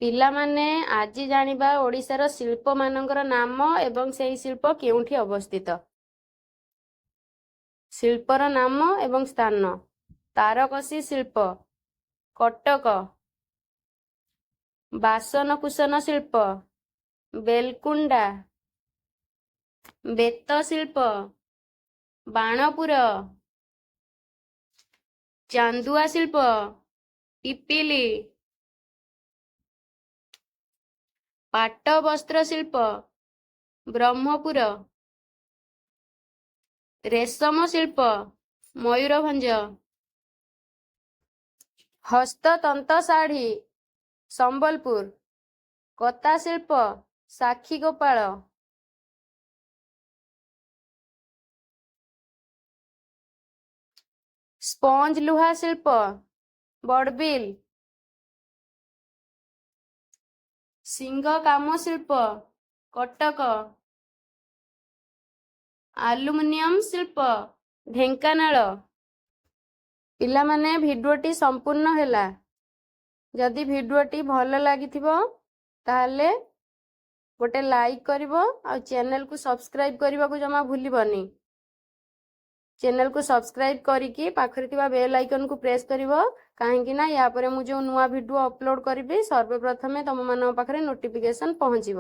ପିଲାମାନେ ଆଜି ଜାଣିବା ଓଡ଼ିଶାର ଶିଳ୍ପମାନଙ୍କର ନାମ ଏବଂ ସେହି ଶିଳ୍ପ କେଉଁଠି ଅବସ୍ଥିତ। ଶିଳ୍ପର ନାମ ଏବଂ ସ୍ଥାନ। ତାରକସି ଶିଳ୍ପ କଟକ। ବାସନକୁସନ ଶିଳ୍ପ ବେଲକୁଣ୍ଡା। ବେତ ଶିଳ୍ପ ବାଣପୁର। ଚାନ୍ଦୁଆ ଶିଳ୍ପ ପିପିଲି। ପାଟ ବସ୍ତ୍ର ଶିଳ୍ପ ବ୍ରହ୍ମପୁର। ରେଶମ ଶିଳ୍ପ ମୟୂରଭଞ୍ଜ। ହସ୍ତତନ୍ତ ଶାଢ଼ୀ ସମ୍ବଲପୁର। କତା ଶିଳ୍ପ ସାକ୍ଷୀଗୋପାଳ। ସ୍ପଞ୍ଜ ଲୁହା ଶିଳ୍ପ ବଡ଼ବିଲ। ସିଂହ କାମ ଶିଳ୍ପ କଟକ। ଆଲୁମିନିୟମ ଶିଳ୍ପ ଢେଙ୍କାନାଳ। ପିଲାମାନେ ଭିଡ଼ିଓଟି ସମ୍ପୂର୍ଣ୍ଣ ହେଲା। ଯଦି ଭିଡ଼ିଓଟି ଭଲ ଲାଗିଥିବ ତାହେଲେ ଗୋଟେ ଲାଇକ୍ କରିବ ଆଉ ଚ୍ୟାନେଲକୁ ସବସ୍କ୍ରାଇବ୍ କରିବାକୁ ଜମା ଭୁଲିବନି। ଚ୍ୟାନେଲକୁ ସବସ୍କ୍ରାଇବ୍ କରିକି ପାଖରେ ଥିବା ବେଲ୍ ଆଇକନକୁ ପ୍ରେସ୍ କରିବ, କାହିଁକି ନା ୟା ପରେ ମୁଁ ଯେଉଁ ନୂଆ ଭିଡ଼ିଓ ଅପଲୋଡ଼ କରିବି ସର୍ବପ୍ରଥମେ ତମମାନଙ୍କ ପାଖରେ ନୋଟିଫିକେସନ୍ ପହଞ୍ଚିବ।